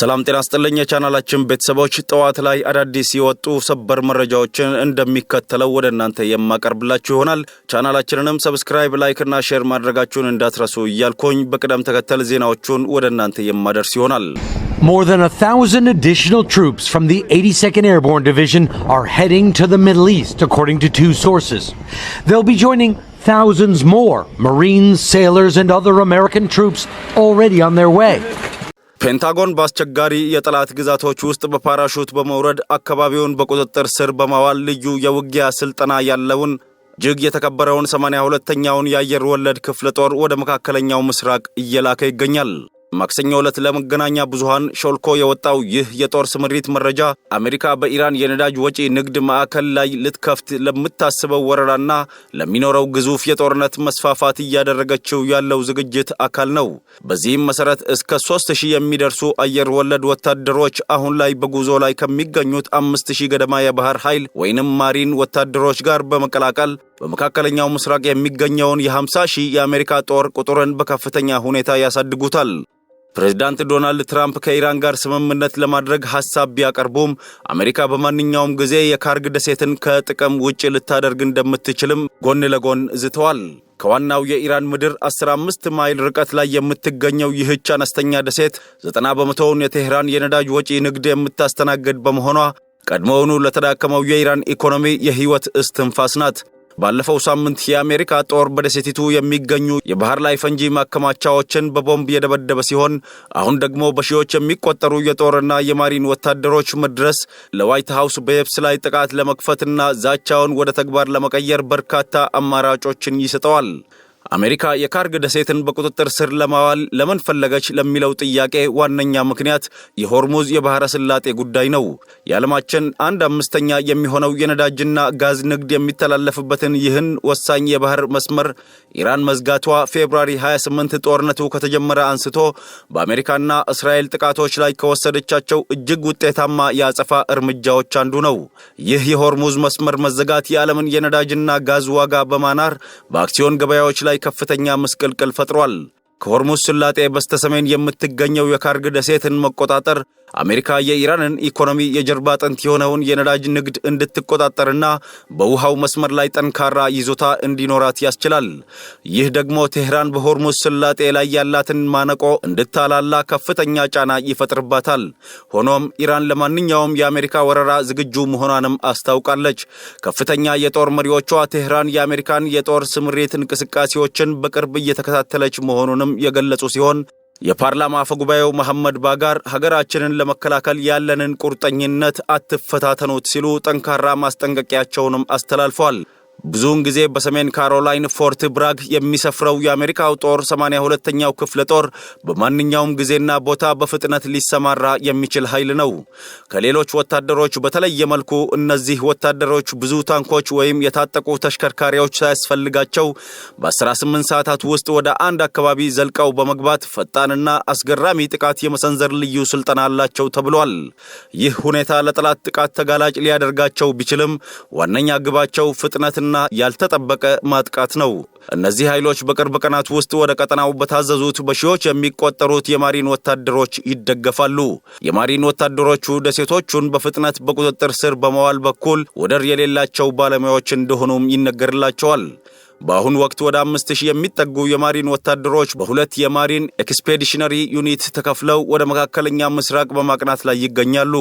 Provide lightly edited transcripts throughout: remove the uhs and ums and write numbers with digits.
ሰላም ጤና ይስጥልኝ የቻናላችን ቤተሰቦች ጠዋት ላይ አዳዲስ ይወጡ ሰበር መረጃዎችን እንደሚከተለው ወደ እናንተ የማቀርብላችሁ ይሆናል። ቻናላችንንም ሰብስክራይብ ላይክ እና ሼር ማድረጋችሁን እንዳትረሱ እያልኩኝ በቅደም ተከተል ዜናዎቹን ወደ እናንተ የማደርስ ይሆናል። More than 1,000 additional troops from the 82nd Airborne Division are heading to the Middle East, according to two sources. They'll be joining thousands more Marines, sailors, and other American troops already on their way. ፔንታጎን በአስቸጋሪ የጠላት ግዛቶች ውስጥ በፓራሹት በመውረድ አካባቢውን በቁጥጥር ስር በማዋል ልዩ የውጊያ ስልጠና ያለውን እጅግ የተከበረውን 82ኛውን የአየር ወለድ ክፍለ ጦር ወደ መካከለኛው ምስራቅ እየላከ ይገኛል። ማክሰኞ ዕለት ለመገናኛ ብዙሃን ሾልኮ የወጣው ይህ የጦር ስምሪት መረጃ አሜሪካ በኢራን የነዳጅ ወጪ ንግድ ማዕከል ላይ ልትከፍት ለምታስበው ወረራና ለሚኖረው ግዙፍ የጦርነት መስፋፋት እያደረገችው ያለው ዝግጅት አካል ነው። በዚህም መሰረት እስከ 3000 የሚደርሱ አየር ወለድ ወታደሮች አሁን ላይ በጉዞ ላይ ከሚገኙት 5000 ገደማ የባህር ኃይል ወይንም ማሪን ወታደሮች ጋር በመቀላቀል በመካከለኛው ምስራቅ የሚገኘውን የ50,000 የአሜሪካ ጦር ቁጥርን በከፍተኛ ሁኔታ ያሳድጉታል። ፕሬዝዳንት ዶናልድ ትራምፕ ከኢራን ጋር ስምምነት ለማድረግ ሐሳብ ቢያቀርቡም አሜሪካ በማንኛውም ጊዜ የካርግ ደሴትን ከጥቅም ውጭ ልታደርግ እንደምትችልም ጎን ለጎን ዝተዋል። ከዋናው የኢራን ምድር 15 ማይል ርቀት ላይ የምትገኘው ይህች አነስተኛ ደሴት 90% የቴህራን የነዳጅ ወጪ ንግድ የምታስተናግድ በመሆኗ ቀድሞውኑ ለተዳከመው የኢራን ኢኮኖሚ የህይወት እስትንፋስ ናት። ባለፈው ሳምንት የአሜሪካ ጦር በደሴቲቱ የሚገኙ የባህር ላይ ፈንጂ ማከማቻዎችን በቦምብ የደበደበ ሲሆን አሁን ደግሞ በሺዎች የሚቆጠሩ የጦርና የማሪን ወታደሮች መድረስ ለዋይት ሃውስ በየብስ ላይ ጥቃት ለመክፈትና ዛቻውን ወደ ተግባር ለመቀየር በርካታ አማራጮችን ይሰጠዋል። አሜሪካ የካርግ ደሴትን በቁጥጥር ስር ለማዋል ለምን ፈለገች ለሚለው ጥያቄ ዋነኛ ምክንያት የሆርሙዝ የባህረ ሰላጤ ጉዳይ ነው። የዓለማችን 1/5 የሚሆነው የነዳጅና ጋዝ ንግድ የሚተላለፍበትን ይህን ወሳኝ የባህር መስመር ኢራን መዝጋቷ ፌብሩዋሪ 28 ጦርነቱ ከተጀመረ አንስቶ በአሜሪካና እስራኤል ጥቃቶች ላይ ከወሰደቻቸው እጅግ ውጤታማ የአጸፋ እርምጃዎች አንዱ ነው። ይህ የሆርሙዝ መስመር መዘጋት የዓለምን የነዳጅና ጋዝ ዋጋ በማናር በአክሲዮን ገበያዎች ላይ ከፍተኛ መስቀልቀል ፈጥሯል። ከሆርሙዝ ሰላጤ በስተሰሜን የምትገኘው የካርግ ደሴትን መቆጣጠር አሜሪካ የኢራንን ኢኮኖሚ የጀርባ አጥንት የሆነውን የነዳጅ ንግድ እንድትቆጣጠርና በውሃው መስመር ላይ ጠንካራ ይዞታ እንዲኖራት ያስችላል። ይህ ደግሞ ቴህራን በሆርሙዝ ሰላጤ ላይ ያላትን ማነቆ እንድታላላ ከፍተኛ ጫና ይፈጥርባታል። ሆኖም ኢራን ለማንኛውም የአሜሪካ ወረራ ዝግጁ መሆኗንም አስታውቃለች። ከፍተኛ የጦር መሪዎቿ ቴህራን የአሜሪካን የጦር ስምሪት እንቅስቃሴዎችን በቅርብ እየተከታተለች መሆኑንም የገለጹ ሲሆን የፓርላማ አፈጉባኤው መሐመድ ባጋር ሀገራችንን ለመከላከል ያለንን ቁርጠኝነት አትፈታተኑት ሲሉ ጠንካራ ማስጠንቀቂያቸውንም አስተላልፈዋል። ብዙውን ጊዜ በሰሜን ካሮላይን ፎርት ብራግ የሚሰፍረው የአሜሪካው ጦር 82ኛው ክፍለ ጦር በማንኛውም ጊዜና ቦታ በፍጥነት ሊሰማራ የሚችል ኃይል ነው። ከሌሎች ወታደሮች በተለየ መልኩ እነዚህ ወታደሮች ብዙ ታንኮች ወይም የታጠቁ ተሽከርካሪዎች ሳያስፈልጋቸው በ18 ሰዓታት ውስጥ ወደ አንድ አካባቢ ዘልቀው በመግባት ፈጣንና አስገራሚ ጥቃት የመሰንዘር ልዩ ስልጠና አላቸው ተብሏል። ይህ ሁኔታ ለጠላት ጥቃት ተጋላጭ ሊያደርጋቸው ቢችልም ዋነኛ ግባቸው ፍጥነት እና ያልተጠበቀ ማጥቃት ነው። እነዚህ ኃይሎች በቅርብ ቀናት ውስጥ ወደ ቀጠናው በታዘዙት በሺዎች የሚቆጠሩት የማሪን ወታደሮች ይደገፋሉ። የማሪን ወታደሮቹ ደሴቶቹን በፍጥነት በቁጥጥር ስር በመዋል በኩል ወደር የሌላቸው ባለሙያዎች እንደሆኑም ይነገርላቸዋል። በአሁኑ ወቅት ወደ 5000 የሚጠጉ የማሪን ወታደሮች በሁለት የማሪን ኤክስፔዲሽነሪ ዩኒት ተከፍለው ወደ መካከለኛ ምስራቅ በማቅናት ላይ ይገኛሉ።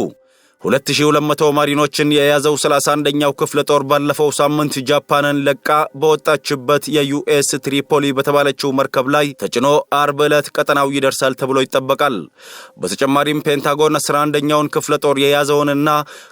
2200 ማሪኖችን የያዘው 31ኛው ክፍለ ጦር ባለፈው ሳምንት ጃፓንን ለቃ በወጣችበት የዩኤስ ትሪፖሊ በተባለችው መርከብ ላይ ተጭኖ አርብ ዕለት ቀጠናው ይደርሳል ተብሎ ይጠበቃል። በተጨማሪም ፔንታጎን 11ኛውን ክፍለ ጦር የያዘውንና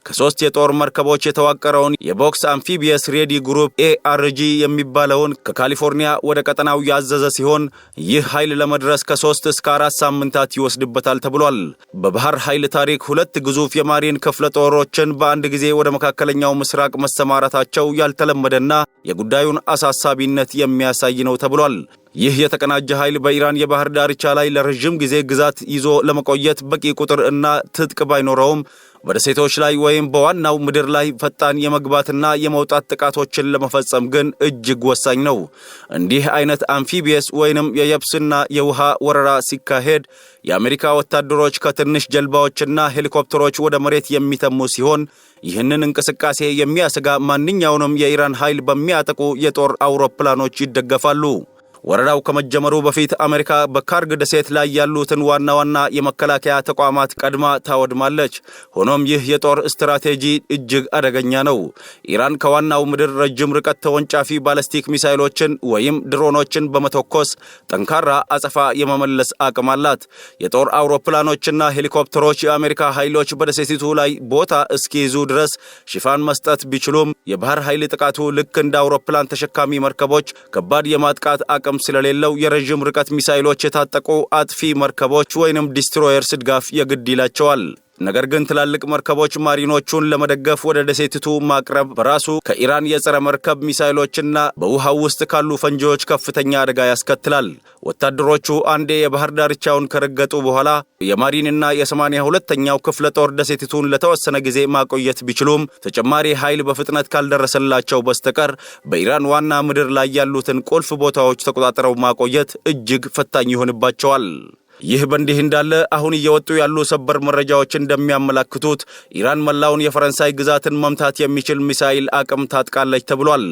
ከ3 የጦር መርከቦች የተዋቀረውን የቦክስ አምፊቢየስ ሬዲ ግሩፕ ARG የሚባለውን ከካሊፎርኒያ ወደ ቀጠናው ያዘዘ ሲሆን ይህ ኃይል ለመድረስ ከ3 እስከ 4 ሳምንታት ይወስድበታል ተብሏል። በባህር ኃይል ታሪክ ሁለት ግዙፍ የማሪን ክፍለ ጦሮችን በአንድ ጊዜ ወደ መካከለኛው ምስራቅ መሰማራታቸው ያልተለመደና የጉዳዩን አሳሳቢነት የሚያሳይ ነው ተብሏል። ይህ የተቀናጀ ኃይል በኢራን የባህር ዳርቻ ላይ ለረጅም ጊዜ ግዛት ይዞ ለመቆየት በቂ ቁጥር እና ትጥቅ ባይኖረውም በደሴቶች ላይ ወይም በዋናው ምድር ላይ ፈጣን የመግባትና የመውጣት ጥቃቶችን ለመፈጸም ግን እጅግ ወሳኝ ነው። እንዲህ አይነት አምፊቢየስ ወይንም የየብስና የውሃ ወረራ ሲካሄድ የአሜሪካ ወታደሮች ከትንሽ ጀልባዎችና ሄሊኮፕተሮች ወደ መሬት የሚተሙ ሲሆን ይህንን እንቅስቃሴ የሚያሰጋ ማንኛውንም የኢራን ኃይል በሚያጠቁ የጦር አውሮፕላኖች ይደገፋሉ። ወረራው ከመጀመሩ በፊት አሜሪካ በካርግ ደሴት ላይ ያሉትን ዋና ዋና የመከላከያ ተቋማት ቀድማ ታወድማለች። ሆኖም ይህ የጦር ስትራቴጂ እጅግ አደገኛ ነው። ኢራን ከዋናው ምድር ረጅም ርቀት ተወንጫፊ ባለስቲክ ሚሳይሎችን ወይም ድሮኖችን በመተኮስ ጠንካራ አጸፋ የመመለስ አቅም አላት። የጦር አውሮፕላኖችና ሄሊኮፕተሮች የአሜሪካ ኃይሎች በደሴቲቱ ላይ ቦታ እስኪይዙ ድረስ ሽፋን መስጠት ቢችሉም የባህር ኃይል ጥቃቱ ልክ እንደ አውሮፕላን ተሸካሚ መርከቦች ከባድ የማጥቃት አቅም ስለሌለው የረጅም ርቀት ሚሳይሎች የታጠቁ አጥፊ መርከቦች ወይንም ዲስትሮየርስ ድጋፍ የግድ ይላቸዋል። ነገር ግን ትላልቅ መርከቦች ማሪኖቹን ለመደገፍ ወደ ደሴቲቱ ማቅረብ በራሱ ከኢራን የጸረ መርከብ ሚሳይሎችና በውሃው ውስጥ ካሉ ፈንጂዎች ከፍተኛ አደጋ ያስከትላል። ወታደሮቹ አንዴ የባህር ዳርቻውን ከረገጡ በኋላ የማሪንና የ82ኛው ክፍለ ጦር ደሴቲቱን ለተወሰነ ጊዜ ማቆየት ቢችሉም ተጨማሪ ኃይል በፍጥነት ካልደረሰላቸው በስተቀር በኢራን ዋና ምድር ላይ ያሉትን ቁልፍ ቦታዎች ተቆጣጥረው ማቆየት እጅግ ፈታኝ ይሆንባቸዋል። ይህ በእንዲህ እንዳለ አሁን እየወጡ ያሉ ሰበር መረጃዎች እንደሚያመለክቱት ኢራን መላውን የፈረንሳይ ግዛትን መምታት የሚችል ሚሳኤል አቅም ታጥቃለች ተብሏል።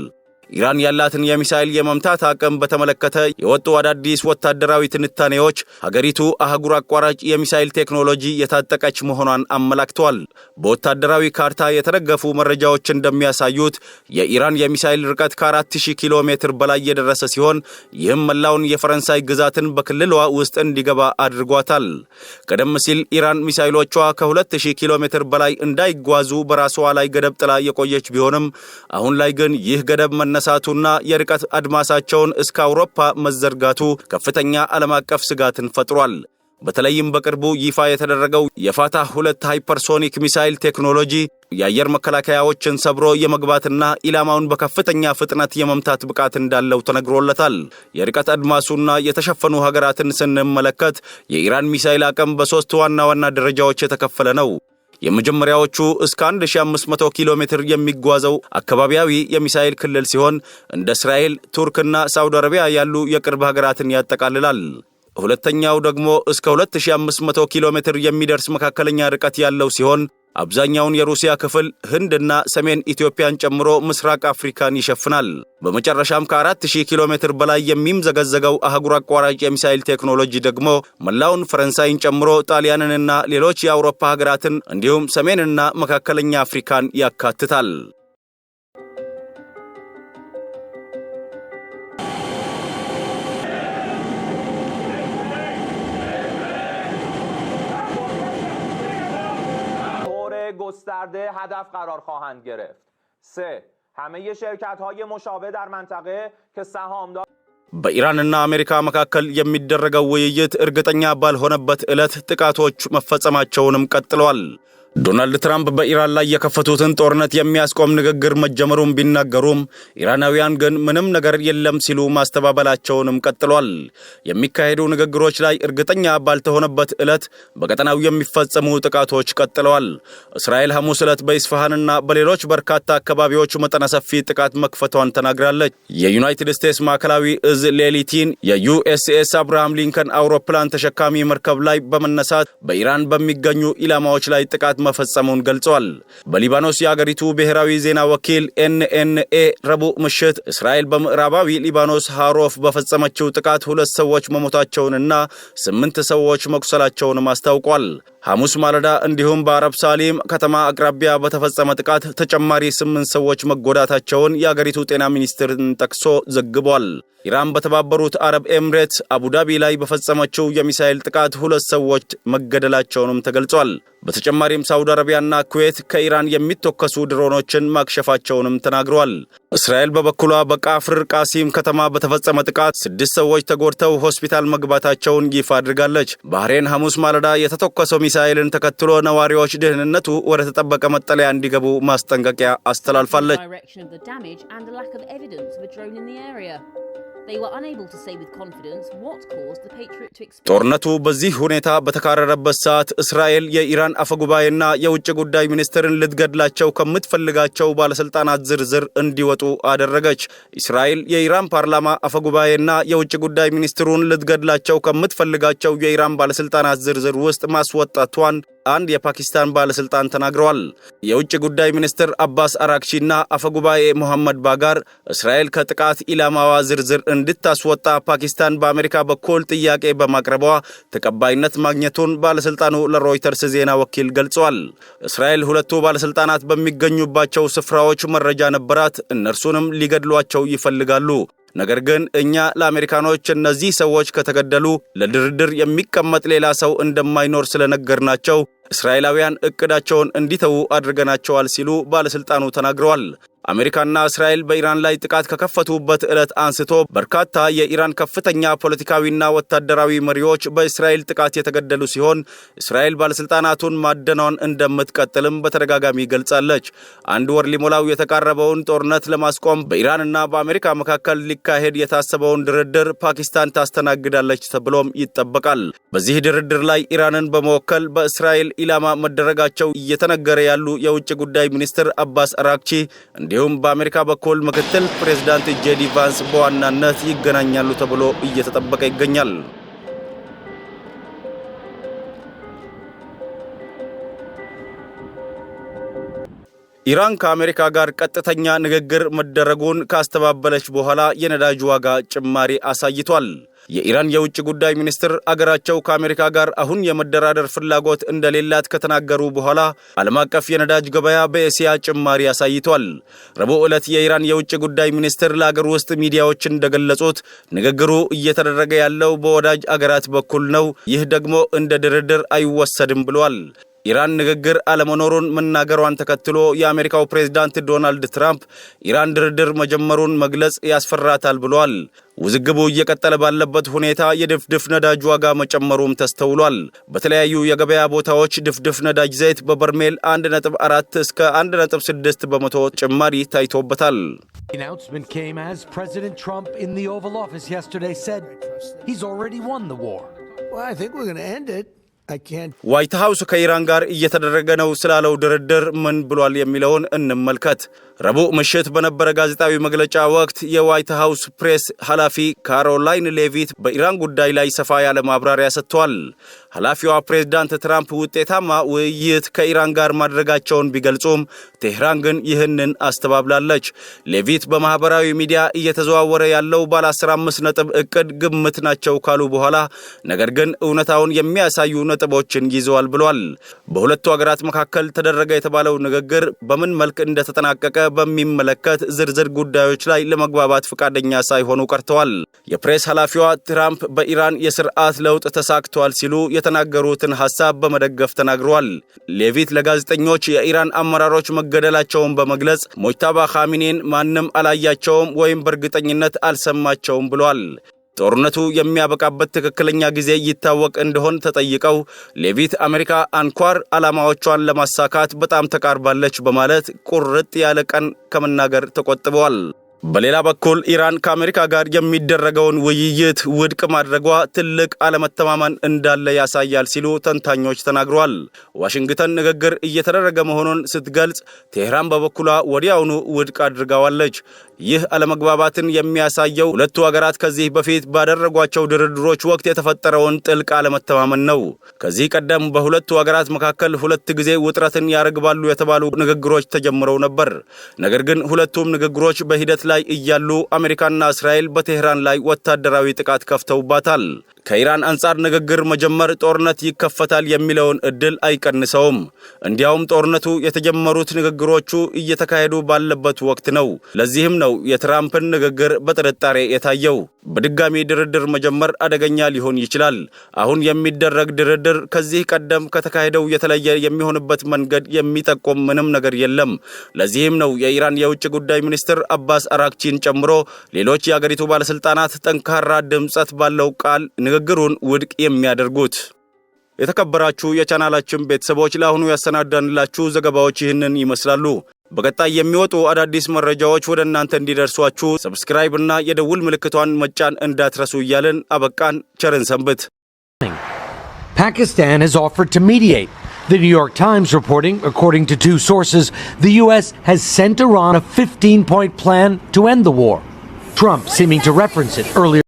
ኢራን ያላትን የሚሳኤል የመምታት አቅም በተመለከተ የወጡ አዳዲስ ወታደራዊ ትንታኔዎች ሀገሪቱ አህጉር አቋራጭ የሚሳኤል ቴክኖሎጂ የታጠቀች መሆኗን አመላክተዋል። በወታደራዊ ካርታ የተደገፉ መረጃዎች እንደሚያሳዩት የኢራን የሚሳኤል ርቀት ከ4000 ኪሎ ሜትር በላይ የደረሰ ሲሆን ይህም መላውን የፈረንሳይ ግዛትን በክልሏ ውስጥ እንዲገባ አድርጓታል። ቀደም ሲል ኢራን ሚሳኤሎቿ ከ2000 ኪሎ ሜትር በላይ እንዳይጓዙ በራሷ ላይ ገደብ ጥላ የቆየች ቢሆንም አሁን ላይ ግን ይህ ገደብ መነሳቱና የርቀት አድማሳቸውን እስከ አውሮፓ መዘርጋቱ ከፍተኛ ዓለም አቀፍ ስጋትን ፈጥሯል። በተለይም በቅርቡ ይፋ የተደረገው የፋታህ 2 ሃይፐርሶኒክ ሚሳይል ቴክኖሎጂ የአየር መከላከያዎችን ሰብሮ የመግባትና ኢላማውን በከፍተኛ ፍጥነት የመምታት ብቃት እንዳለው ተነግሮለታል። የርቀት አድማሱና የተሸፈኑ ሀገራትን ስንመለከት የኢራን ሚሳይል አቅም በ3 ዋና ዋና ደረጃዎች የተከፈለ ነው። የመጀመሪያዎቹ እስከ 1500 ኪሎ ሜትር የሚጓዘው አካባቢያዊ የሚሳኤል ክልል ሲሆን እንደ እስራኤል፣ ቱርክና ሳውዲ አረቢያ ያሉ የቅርብ ሀገራትን ያጠቃልላል። ሁለተኛው ደግሞ እስከ 2500 ኪሎ ሜትር የሚደርስ መካከለኛ ርቀት ያለው ሲሆን አብዛኛውን የሩሲያ ክፍል ህንድና ሰሜን ኢትዮጵያን ጨምሮ ምስራቅ አፍሪካን ይሸፍናል። በመጨረሻም ከ4000 ኪሎ ሜትር በላይ የሚምዘገዘገው አህጉር አቋራጭ የሚሳኤል ቴክኖሎጂ ደግሞ መላውን ፈረንሳይን ጨምሮ ጣሊያንንና ሌሎች የአውሮፓ ሀገራትን እንዲሁም ሰሜንና መካከለኛ አፍሪካን ያካትታል። گسترده هدف قرار خواهند گرفت. 3. همه شرکت‌های مشابه در منطقه که سهامدار በኢራንና አሜሪካ መካከል የሚደረገው ውይይት እርግጠኛ ባልሆነበት ዕለት ጥቃቶች መፈጸማቸውንም ቀጥለዋል። ዶናልድ ትራምፕ በኢራን ላይ የከፈቱትን ጦርነት የሚያስቆም ንግግር መጀመሩን ቢናገሩም ኢራናውያን ግን ምንም ነገር የለም ሲሉ ማስተባበላቸውንም ቀጥሏል። የሚካሄዱ ንግግሮች ላይ እርግጠኛ ባልተሆነበት ዕለት በቀጠናው የሚፈጸሙ ጥቃቶች ቀጥለዋል። እስራኤል ሐሙስ ዕለት በኢስፋሃንና በሌሎች በርካታ አካባቢዎች መጠነ ሰፊ ጥቃት መክፈቷን ተናግራለች። የዩናይትድ ስቴትስ ማዕከላዊ እዝ ሌሊቲን የዩኤስኤስ አብርሃም ሊንከን አውሮፕላን ተሸካሚ መርከብ ላይ በመነሳት በኢራን በሚገኙ ኢላማዎች ላይ ጥቃት መፈጸሙን ገልጿል። በሊባኖስ የአገሪቱ ብሔራዊ ዜና ወኪል ኤንኤንኤ ረቡዕ ምሽት እስራኤል በምዕራባዊ ሊባኖስ ሃሮፍ በፈጸመችው ጥቃት 2 ሰዎች መሞታቸውንና 8 ሰዎች መቁሰላቸውን አስታውቋል። ሐሙስ ማለዳ እንዲሁም በአረብ ሳሊም ከተማ አቅራቢያ በተፈጸመ ጥቃት ተጨማሪ 8 ሰዎች መጎዳታቸውን የአገሪቱ ጤና ሚኒስቴርን ጠቅሶ ዘግቧል። ኢራን በተባበሩት አረብ ኤምሬትስ አቡዳቢ ላይ በፈጸመችው የሚሳኤል ጥቃት 2 ሰዎች መገደላቸውንም ተገልጿል። በተጨማሪም ሳውዲ አረቢያና ኩዌት ከኢራን የሚተኮሱ ድሮኖችን ማክሸፋቸውንም ተናግረዋል። እስራኤል በበኩሏ በቃፍር ቃሲም ከተማ በተፈጸመ ጥቃት 6 ሰዎች ተጎድተው ሆስፒታል መግባታቸውን ይፋ አድርጋለች። ባህሬን ሐሙስ ማለዳ የተተኮሰው ሚሳኤልን ተከትሎ ነዋሪዎች ደህንነቱ ወደ ተጠበቀ መጠለያ እንዲገቡ ማስጠንቀቂያ አስተላልፋለች። They were unable to say with confidence what caused the Patriot to explode. ጦርነቱ በዚህ ሁኔታ በተካረረበት ሰዓት እስራኤል የኢራን አፈጉባኤና የውጭ ጉዳይ ሚኒስትርን ልትገድላቸው ከምትፈልጋቸው ባለስልጣናት ዝርዝር እንዲወጡ አደረገች። እስራኤል የኢራን ፓርላማ አፈጉባኤና የውጭ ጉዳይ ሚኒስትሩን ልትገድላቸው ከምትፈልጋቸው የኢራን ባለስልጣናት ዝርዝር ውስጥ ማስወጣቷን አንድ የፓኪስታን ባለስልጣን ተናግረዋል። የውጭ ጉዳይ ሚኒስትር አባስ አራክቺና አፈጉባኤ መሐመድ ባጋር እስራኤል ከጥቃት ኢላማዋ ዝርዝር እንድታስወጣ ፓኪስታን በአሜሪካ በኩል ጥያቄ በማቅረቧ ተቀባይነት ማግኘቱን ባለስልጣኑ ለሮይተርስ ዜና ወኪል ገልጸዋል። እስራኤል ሁለቱ ባለስልጣናት በሚገኙባቸው ስፍራዎች መረጃ ነበራት፣ እነርሱንም ሊገድሏቸው ይፈልጋሉ። ነገር ግን እኛ ለአሜሪካኖች እነዚህ ሰዎች ከተገደሉ ለድርድር የሚቀመጥ ሌላ ሰው እንደማይኖር ስለነገርናቸው እስራኤላውያን እቅዳቸውን እንዲተው አድርገናቸዋል ሲሉ ባለስልጣኑ ተናግረዋል። አሜሪካና እስራኤል በኢራን ላይ ጥቃት ከከፈቱበት ዕለት አንስቶ በርካታ የኢራን ከፍተኛ ፖለቲካዊና ወታደራዊ መሪዎች በእስራኤል ጥቃት የተገደሉ ሲሆን እስራኤል ባለስልጣናቱን ማደኗን እንደምትቀጥልም በተደጋጋሚ ገልጻለች። አንድ ወር ሊሞላው የተቃረበውን ጦርነት ለማስቆም በኢራንና በአሜሪካ መካከል ሊካሄድ የታሰበውን ድርድር ፓኪስታን ታስተናግዳለች ተብሎም ይጠበቃል። በዚህ ድርድር ላይ ኢራንን በመወከል በእስራኤል ኢላማ መደረጋቸው እየተነገረ ያሉ የውጭ ጉዳይ ሚኒስትር አባስ አራክቺ እንዲሁም በአሜሪካ በኩል ምክትል ፕሬዝዳንት ጄዲ ቫንስ በዋናነት ይገናኛሉ ተብሎ እየተጠበቀ ይገኛል። ኢራን ከአሜሪካ ጋር ቀጥተኛ ንግግር መደረጉን ካስተባበለች በኋላ የነዳጅ ዋጋ ጭማሪ አሳይቷል። የኢራን የውጭ ጉዳይ ሚኒስትር አገራቸው ከአሜሪካ ጋር አሁን የመደራደር ፍላጎት እንደሌላት ከተናገሩ በኋላ ዓለም አቀፍ የነዳጅ ገበያ በእስያ ጭማሪ አሳይቷል። ረቡዕ ዕለት የኢራን የውጭ ጉዳይ ሚኒስትር ለአገር ውስጥ ሚዲያዎች እንደገለጹት ንግግሩ እየተደረገ ያለው በወዳጅ አገራት በኩል ነው፣ ይህ ደግሞ እንደ ድርድር አይወሰድም ብለዋል። ኢራን ንግግር አለመኖሩን መናገሯን ተከትሎ የአሜሪካው ፕሬዝዳንት ዶናልድ ትራምፕ ኢራን ድርድር መጀመሩን መግለጽ ያስፈራታል ብለዋል። ውዝግቡ እየቀጠለ ባለበት ሁኔታ የድፍድፍ ነዳጅ ዋጋ መጨመሩም ተስተውሏል። በተለያዩ የገበያ ቦታዎች ድፍድፍ ነዳጅ ዘይት በበርሜል 1.4 እስከ 1.6 በመቶ ጭማሪ ታይቶበታል። The announcement came as President Trump in the Oval Office yesterday said he's already won the war. Well, I think we're going to end it. ዋይት ሃውስ ከኢራን ጋር እየተደረገ ነው ስላለው ድርድር ምን ብሏል የሚለውን እንመልከት። ረቡዕ ምሽት በነበረ ጋዜጣዊ መግለጫ ወቅት የዋይት ሃውስ ፕሬስ ኃላፊ ካሮላይን ሌቪት በኢራን ጉዳይ ላይ ሰፋ ያለ ማብራሪያ ሰጥተዋል። ኃላፊዋ ፕሬዝዳንት ትራምፕ ውጤታማ ውይይት ከኢራን ጋር ማድረጋቸውን ቢገልጹም ቴህራን ግን ይህንን አስተባብላለች። ሌቪት በማህበራዊ ሚዲያ እየተዘዋወረ ያለው ባለ 15 ነጥብ እቅድ ግምት ናቸው ካሉ በኋላ ነገር ግን እውነታውን የሚያሳዩ ነጥቦችን ይዘዋል ብሏል። በሁለቱ ሀገራት መካከል ተደረገ የተባለው ንግግር በምን መልክ እንደተጠናቀቀ በሚመለከት ዝርዝር ጉዳዮች ላይ ለመግባባት ፈቃደኛ ሳይሆኑ ቀርተዋል። የፕሬስ ኃላፊዋ ትራምፕ በኢራን የስርዓት ለውጥ ተሳክቷል ሲሉ የተናገሩትን ሐሳብ በመደገፍ ተናግረዋል። ሌቪት ለጋዜጠኞች የኢራን አመራሮች መገደላቸውን በመግለጽ ሞጅታባ ኻሚኔን ማንም አላያቸውም ወይም በእርግጠኝነት አልሰማቸውም ብሏል። ጦርነቱ የሚያበቃበት ትክክለኛ ጊዜ ይታወቅ እንደሆን ተጠይቀው ሌቪት አሜሪካ አንኳር ዓላማዎቿን ለማሳካት በጣም ተቃርባለች በማለት ቁርጥ ያለ ቀን ከመናገር ተቆጥበዋል። በሌላ በኩል ኢራን ከአሜሪካ ጋር የሚደረገውን ውይይት ውድቅ ማድረጓ ትልቅ አለመተማመን እንዳለ ያሳያል ሲሉ ተንታኞች ተናግረዋል። ዋሽንግተን ንግግር እየተደረገ መሆኑን ስትገልጽ፣ ቴህራን በበኩሏ ወዲያውኑ ውድቅ አድርጋዋለች። ይህ አለመግባባትን የሚያሳየው ሁለቱ ሀገራት ከዚህ በፊት ባደረጓቸው ድርድሮች ወቅት የተፈጠረውን ጥልቅ አለመተማመን ነው። ከዚህ ቀደም በሁለቱ ሀገራት መካከል ሁለት ጊዜ ውጥረትን ያረግባሉ የተባሉ ንግግሮች ተጀምረው ነበር። ነገር ግን ሁለቱም ንግግሮች በሂደት ላይ እያሉ አሜሪካና እስራኤል በቴህራን ላይ ወታደራዊ ጥቃት ከፍተውባታል። ከኢራን አንጻር ንግግር መጀመር ጦርነት ይከፈታል የሚለውን እድል አይቀንሰውም። እንዲያውም ጦርነቱ የተጀመሩት ንግግሮቹ እየተካሄዱ ባለበት ወቅት ነው። ለዚህም ነው የትራምፕን ንግግር በጥርጣሬ የታየው። በድጋሚ ድርድር መጀመር አደገኛ ሊሆን ይችላል። አሁን የሚደረግ ድርድር ከዚህ ቀደም ከተካሄደው የተለየ የሚሆንበት መንገድ የሚጠቁም ምንም ነገር የለም። ለዚህም ነው የኢራን የውጭ ጉዳይ ሚኒስትር አባስ አራክቺን ጨምሮ ሌሎች የአገሪቱ ባለስልጣናት ጠንካራ ድምጸት ባለው ቃል ንግግሩን ውድቅ የሚያደርጉት። የተከበራችሁ የቻናላችን ቤተሰቦች ለአሁኑ ያሰናዳንላችሁ ዘገባዎች ይህንን ይመስላሉ። በቀጣይ የሚወጡ አዳዲስ መረጃዎች ወደ እናንተ እንዲደርሷችሁ ሰብስክራይብ እና የደውል ምልክቷን መጫን እንዳትረሱ እያልን አበቃን። ቸርን ሰንብት። Pakistan has offered to mediate. The New York Times reporting, according to two sources, the U.S. has sent Iran a 15-point plan to end the war. Trump seeming to reference it earlier.